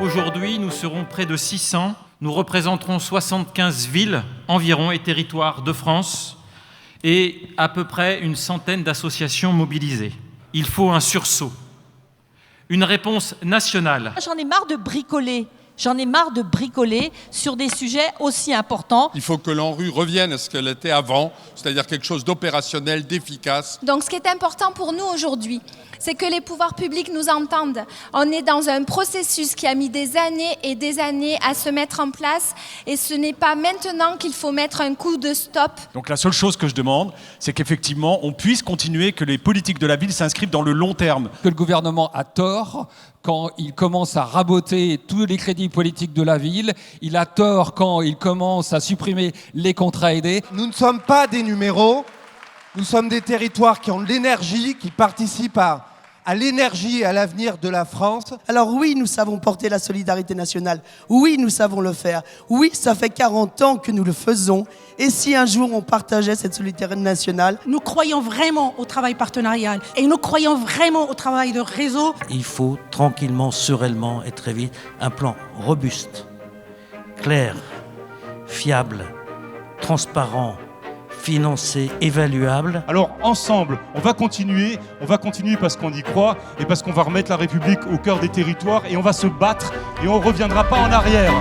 Aujourd'hui, nous serons près de 600. Nous représenterons 75 villes environ et territoires de France et à peu près une centaine d'associations mobilisées. Il faut un sursaut, une réponse nationale. J'en ai marre de bricoler. J'en ai marre de bricoler sur des sujets aussi importants. Il faut que l'ANRU revienne à ce qu'elle était avant, c'est-à-dire quelque chose d'opérationnel, d'efficace. Donc ce qui est important pour nous aujourd'hui, c'est que les pouvoirs publics nous entendent. On est dans un processus qui a mis des années et des années à se mettre en place et ce n'est pas maintenant qu'il faut mettre un coup de stop. Donc la seule chose que je demande, c'est qu'effectivement on puisse continuer, que les politiques de la ville s'inscrivent dans le long terme. Que le gouvernement a tort quand il commence à raboter tous les crédits politiques de la ville. Il a tort quand il commence à supprimer les contrats aidés. Nous ne sommes pas des numéros, nous sommes des territoires qui ont de l'énergie, qui participent à l'énergie et à l'avenir de la France. Alors oui, nous savons porter la solidarité nationale. Oui, nous savons le faire. Oui, ça fait 40 ans que nous le faisons. Et si un jour on partageait cette solidarité nationale? Nous croyons vraiment au travail partenarial et nous croyons vraiment au travail de réseau. Il faut tranquillement, sereinement et très vite un plan robuste, clair, fiable, transparent, financé, évaluable. Alors ensemble, on va continuer parce qu'on y croit et parce qu'on va remettre la République au cœur des territoires et on va se battre et on ne reviendra pas en arrière.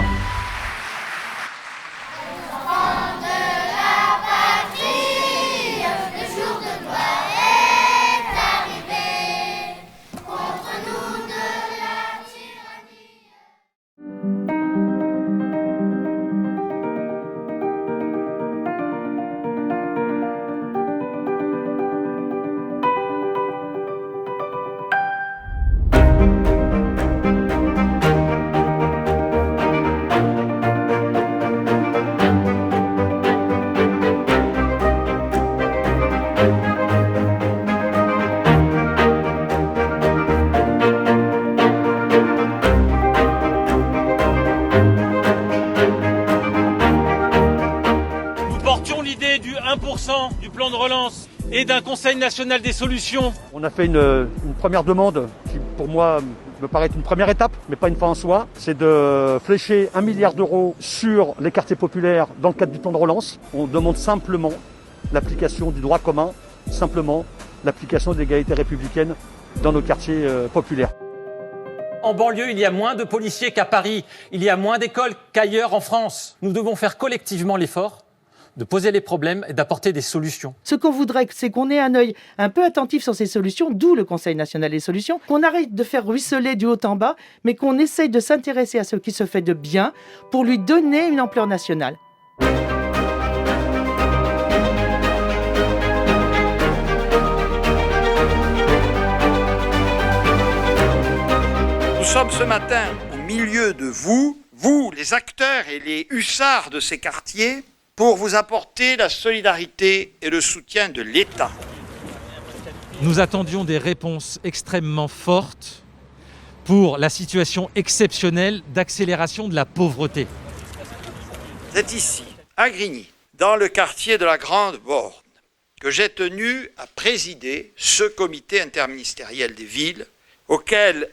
Du 1% du plan de relance et d'un Conseil national des solutions. On a fait une première demande qui, pour moi, me paraît une première étape, mais pas une fin en soi. C'est de flécher 1 milliard d'euros sur les quartiers populaires dans le cadre du plan de relance. On demande simplement l'application du droit commun, simplement l'application de l'égalité républicaine dans nos quartiers populaires. En banlieue, il y a moins de policiers qu'à Paris. Il y a moins d'écoles qu'ailleurs en France. Nous devons faire collectivement l'effort de poser les problèmes et d'apporter des solutions. Ce qu'on voudrait, c'est qu'on ait un œil un peu attentif sur ces solutions, d'où le Conseil national des solutions, qu'on arrête de faire ruisseler du haut en bas, mais qu'on essaye de s'intéresser à ce qui se fait de bien pour lui donner une ampleur nationale. Nous sommes ce matin au milieu de vous, les acteurs et les hussards de ces quartiers, pour vous apporter la solidarité et le soutien de l'État. Nous attendions des réponses extrêmement fortes pour la situation exceptionnelle d'accélération de la pauvreté. Vous êtes ici, à Grigny, dans le quartier de la Grande Borne, que j'ai tenu à présider ce comité interministériel des villes, auquel,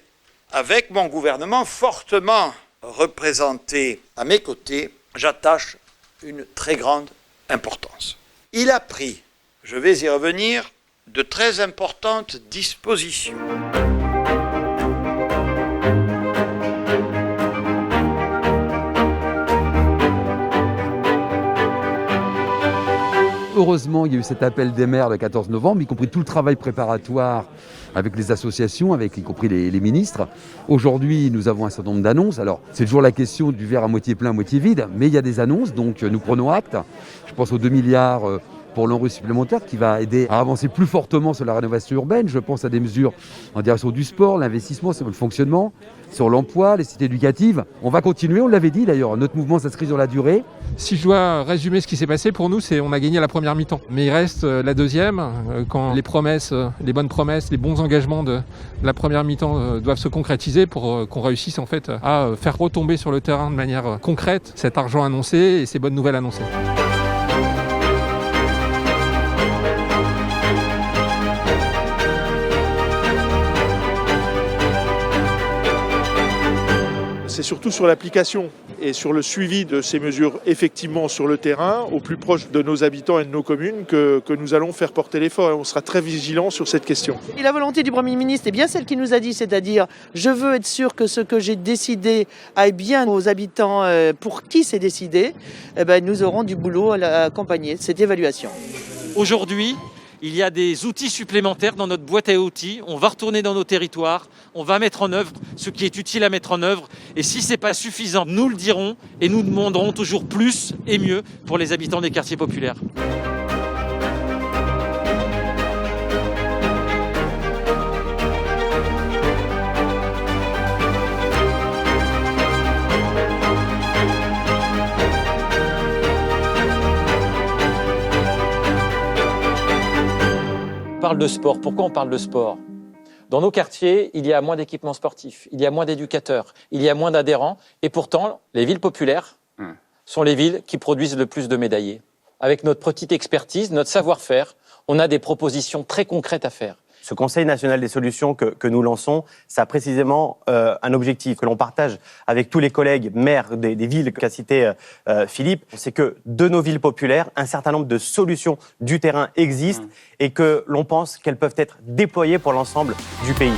avec mon gouvernement fortement représenté à mes côtés, j'attache une très grande importance. Il a pris, je vais y revenir, de très importantes dispositions. Heureusement, il y a eu cet appel des maires le 14 novembre, y compris tout le travail préparatoire avec les associations, avec y compris les ministres. Aujourd'hui, nous avons un certain nombre d'annonces. Alors, c'est toujours la question du verre à moitié plein, à moitié vide, mais il y a des annonces, donc nous prenons acte. Je pense aux 2 milliards pour l'ANRU supplémentaire qui va aider à avancer plus fortement sur la rénovation urbaine. Je pense à des mesures en direction du sport, l'investissement sur le fonctionnement, sur l'emploi, les cités éducatives. On va continuer, on l'avait dit d'ailleurs, notre mouvement s'inscrit dans la durée. Si je dois résumer ce qui s'est passé pour nous, c'est on a gagné la première mi-temps. Mais il reste la deuxième, quand les promesses, les bonnes promesses, les bons engagements de la première mi-temps doivent se concrétiser pour qu'on réussisse en fait à faire retomber sur le terrain de manière concrète cet argent annoncé et ces bonnes nouvelles annoncées. c'est surtout sur l'application et sur le suivi de ces mesures effectivement sur le terrain, au plus proche de nos habitants et de nos communes, que nous allons faire porter l'effort et on sera très vigilants sur cette question. Et la volonté du Premier ministre est bien celle qu'il nous a dit, c'est-à-dire je veux être sûr que ce que j'ai décidé aille bien aux habitants pour qui c'est décidé. Eh ben, nous aurons du boulot à accompagner cette évaluation. Aujourd'hui, il y a des outils supplémentaires dans notre boîte à outils. On va retourner dans nos territoires, on va mettre en œuvre ce qui est utile à mettre en œuvre. Et si ce n'est pas suffisant, nous le dirons et nous demanderons toujours plus et mieux pour les habitants des quartiers populaires. On parle de sport. Pourquoi on parle de sport? Dans nos quartiers, il y a moins d'équipements sportifs, il y a moins d'éducateurs, il y a moins d'adhérents. Et pourtant, les villes populaires sont les villes qui produisent le plus de médaillés. Avec notre petite expertise, notre savoir-faire, on a des propositions très concrètes à faire. Ce Conseil national des solutions que nous lançons, ça a précisément un objectif que l'on partage avec tous les collègues maires des villes qu'a cité Philippe, c'est que de nos villes populaires, un certain nombre de solutions du terrain existent et que l'on pense qu'elles peuvent être déployées pour l'ensemble du pays.